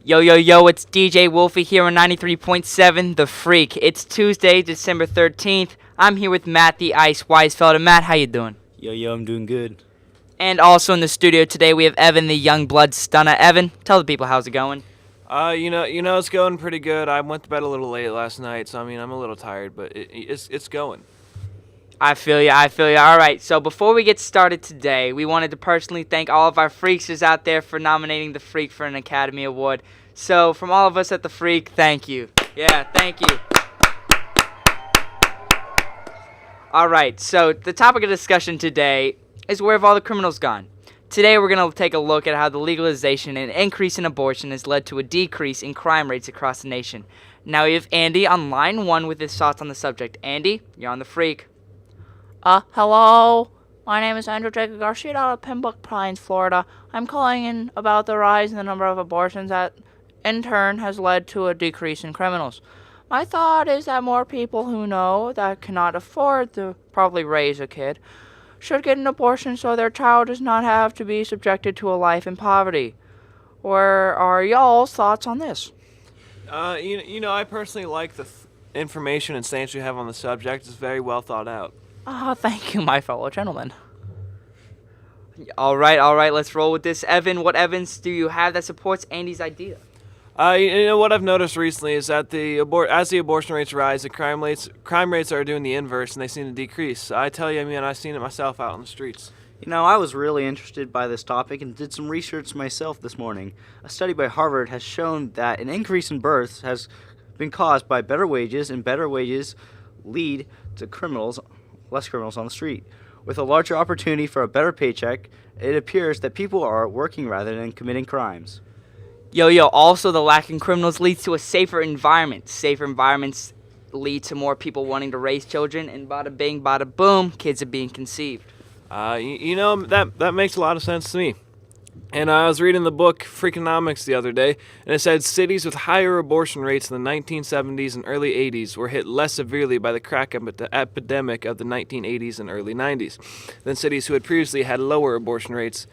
Yo, yo, yo, it's DJ Wolfie here on 93.7 The Freak. It's Tuesday, December 13th. I'm here with Matt the Ice Weisfeld. And Matt, how you doing? Yo, I'm doing good. And also in the studio today, we have Evan the Young Blood Stunner. Evan, tell the people how's it going. It's going pretty good. I went to bed a little late last night, so I'm a little tired, but it's going. I feel ya. All right, so before we get started today, we wanted to personally thank all of our Freaksters out there for nominating The Freak for an Academy Award. So from all of us at The Freak, thank you. Yeah, thank you. All right, so the topic of discussion today is where have all the criminals gone? Today we're going to take a look at how the legalization and increase in abortion has led to a decrease in crime rates across the nation. Now we have Andy on line 1 with his thoughts on the subject. Andy, you're on The Freak. Hello. My name is Andrew Jacob Garcia out of Pembroke Pines, Florida. I'm calling in about the rise in the number of abortions that, in turn, has led to a decrease in criminals. My thought is that more people who know that cannot afford to probably raise a kid should get an abortion so their child does not have to be subjected to a life in poverty. Where are y'all's thoughts on this? I personally like the information and stance you have on the subject. It's very well thought out. Thank you, my fellow gentlemen. All right, let's roll with this. Evan, what evidence do you have that supports Andy's idea? What I've noticed recently is that as the abortion rates rise, the crime rates are doing the inverse, and they seem to decrease. I tell you, I've seen it myself out on the streets. I was really interested by this topic and did some research myself this morning. A study by Harvard has shown that an increase in births has been caused by better wages, and better wages lead to less criminals on the street. With a larger opportunity for a better paycheck, it appears that people are working rather than committing crimes. Also the lack in criminals leads to a safer environment. Safer environments lead to more people wanting to raise children, and bada bing, bada boom, kids are being conceived. That makes a lot of sense to me. And I was reading the book Freakonomics the other day, and it said cities with higher abortion rates in the 1970s and early 80s were hit less severely by the crack epidemic of the 1980s and early 90s than cities who had previously had lower abortion rates.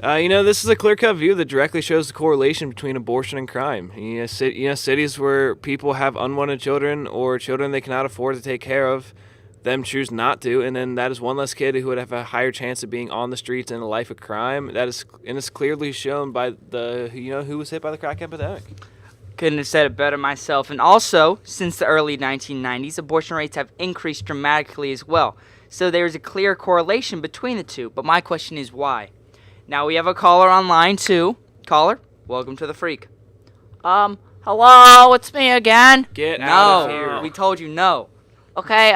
This is a clear-cut view that directly shows the correlation between abortion and crime. Cities where people have unwanted children or children they cannot afford to take care of, them choose not to, and then that is one less kid who would have a higher chance of being on the streets in a life of crime. It's clearly shown by who was hit by the crack epidemic. Couldn't have said it better myself. And also, since the early 1990s, abortion rates have increased dramatically as well. So there is a clear correlation between the two. But my question is why? Now we have a caller on line 2. Caller, welcome to The Freak. Hello, it's me again. Get out of here. We told you no. Okay,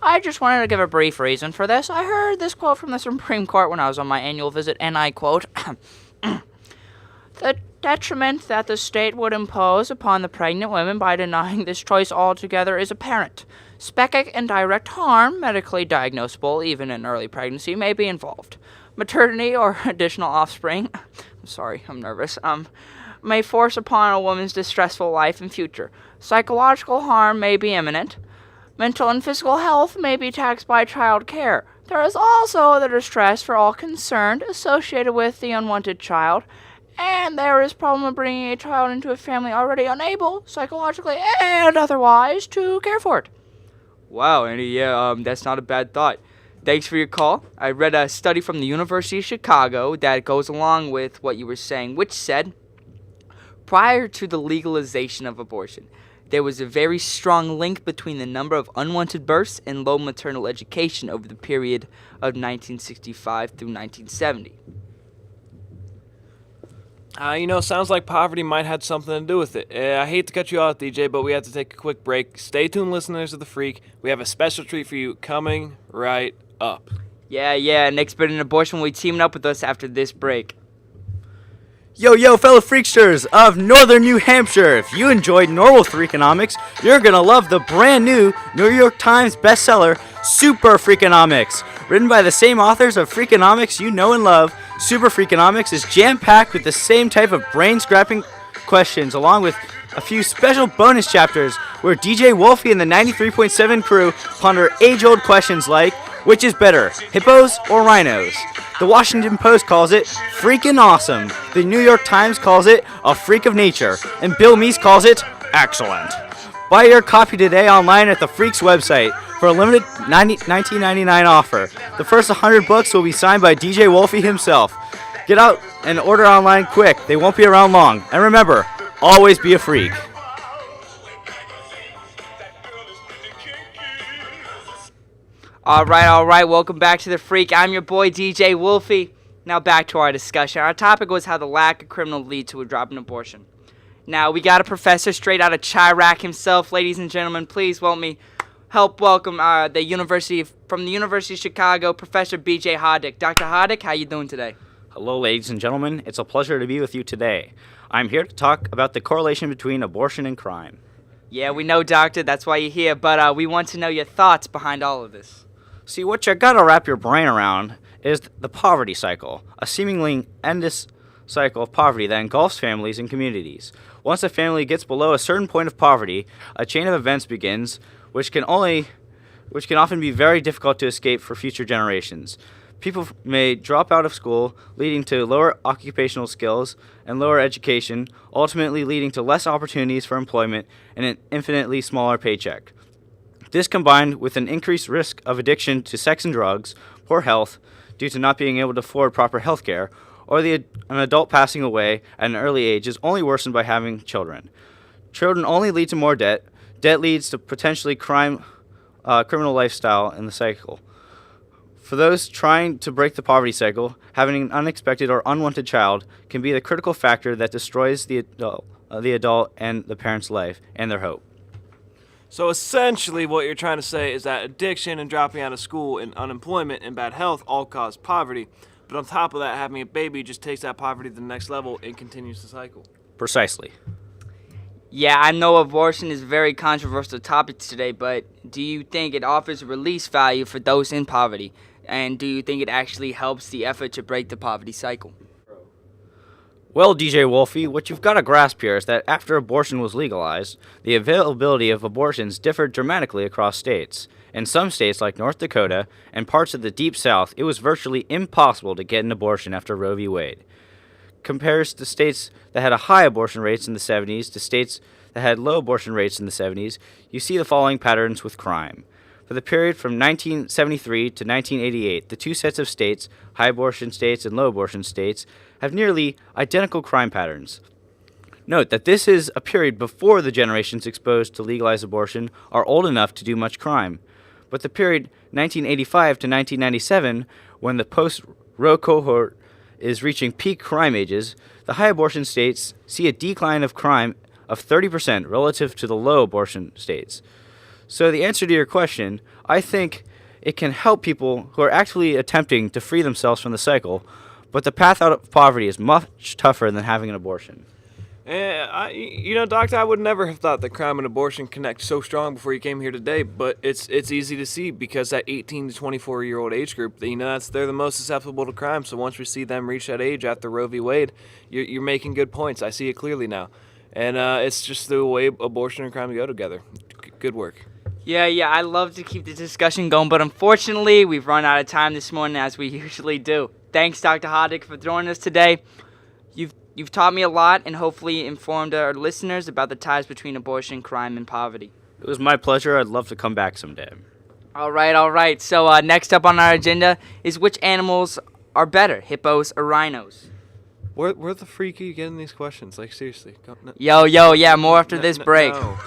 I just wanted to give a brief reason for this. I heard this quote from the Supreme Court when I was on my annual visit, and I quote, "The detriment that the state would impose upon the pregnant women by denying this choice altogether is apparent. Specific and direct harm, medically diagnosable even in early pregnancy, may be involved. Maternity or additional offspring, I'm nervous, may force upon a woman's distressful life and future. Psychological harm may be imminent. Mental and physical health may be taxed by child care. There is also the distress for all concerned associated with the unwanted child, and there is problem of bringing a child into a family already unable, psychologically and otherwise, to care for it." Wow, Andy, that's not a bad thought. Thanks for your call. I read a study from the University of Chicago that goes along with what you were saying, which said, prior to the legalization of abortion, there was a very strong link between the number of unwanted births and low maternal education over the period of 1965 through 1970. Sounds like poverty might have something to do with it. I hate to cut you off, DJ, but we have to take a quick break. Stay tuned, listeners of The Freak. We have a special treat for you coming right up. Yeah, An Expert in Abortion will be teaming up with us after this break. Yo, fellow Freaksters of Northern New Hampshire. If you enjoyed normal Freakonomics, you're gonna love the brand new New York Times bestseller, Super Freakonomics. Written by the same authors of Freakonomics you know and love, Super Freakonomics is jam-packed with the same type of brain-scrapping questions, along with a few special bonus chapters where DJ Wolfie and the 93.7 crew ponder age-old questions like, Which is better, hippos or rhinos? The Washington Post calls it freaking awesome. The New York Times calls it a freak of nature. And Bill Meese calls it excellent. Buy your copy today online at the Freaks website for a limited $19.99 offer. The first 100 books will be signed by DJ Wolfie himself. Get out and order online quick. They won't be around long. And remember, always be a freak. All right. Welcome back to The Freak. I'm your boy, DJ Wolfie. Now back to our discussion. Our topic was how the lack of criminal lead to a drop in abortion. Now, we got a professor straight out of Chirac himself. Ladies and gentlemen, please help welcome from the University of Chicago, Professor B.J. Hoddick. Dr. Hoddick, how you doing today? Hello, ladies and gentlemen. It's a pleasure to be with you today. I'm here to talk about the correlation between abortion and crime. Yeah, we know, Doctor. That's why you're here. But we want to know your thoughts behind all of this. See, what you gotta wrap your brain around is the poverty cycle, a seemingly endless cycle of poverty that engulfs families and communities. Once a family gets below a certain point of poverty, a chain of events begins, which can often be very difficult to escape for future generations. People may drop out of school, leading to lower occupational skills and lower education, ultimately leading to less opportunities for employment and an infinitely smaller paycheck. This combined with an increased risk of addiction to sex and drugs, poor health due to not being able to afford proper health care, or an adult passing away at an early age is only worsened by having children. Children only lead to more debt. Debt leads to potentially criminal lifestyle in the cycle. For those trying to break the poverty cycle, having an unexpected or unwanted child can be the critical factor that destroys the adult and the parent's life and their hope. So essentially what you're trying to say is that addiction and dropping out of school and unemployment and bad health all cause poverty. But on top of that, having a baby just takes that poverty to the next level and continues the cycle. Precisely. Yeah, I know abortion is a very controversial topic today, but do you think it offers release value for those in poverty? And do you think it actually helps the effort to break the poverty cycle? Well, DJ Wolfie, what you've got to grasp here is that after abortion was legalized, the availability of abortions differed dramatically across states. In some states like North Dakota and parts of the Deep South, it was virtually impossible to get an abortion after Roe v. Wade. Compares to states that had a high abortion rates in the 70s to states that had low abortion rates in the 70s, you see the following patterns with crime. For the period from 1973 to 1988, the two sets of states, high abortion states and low abortion states, have nearly identical crime patterns. Note that this is a period before the generations exposed to legalized abortion are old enough to do much crime. But the period 1985 to 1997, when the post-Roe cohort is reaching peak crime ages, the high abortion states see a decline of crime of 30% relative to the low abortion states. So the answer to your question, I think it can help people who are actively attempting to free themselves from the cycle, but the path out of poverty is much tougher than having an abortion. Doctor, I would never have thought that crime and abortion connect so strong before you came here today, but it's easy to see because that 18 to 24-year-old age group, they're the most susceptible to crime. So once we see them reach that age after Roe v. Wade, you're making good points. I see it clearly now. And it's just the way abortion and crime go together. Good work. Yeah, I love to keep the discussion going, but unfortunately, we've run out of time this morning, as we usually do. Thanks, Dr. Hoddick, for joining us today. You've taught me a lot and hopefully informed our listeners about the ties between abortion, crime, and poverty. It was my pleasure. I'd love to come back someday. All right. So next up on our agenda is which animals are better, hippos or rhinos? Where the freak are you getting these questions? Like, seriously. Yo, yeah, more after this break. No.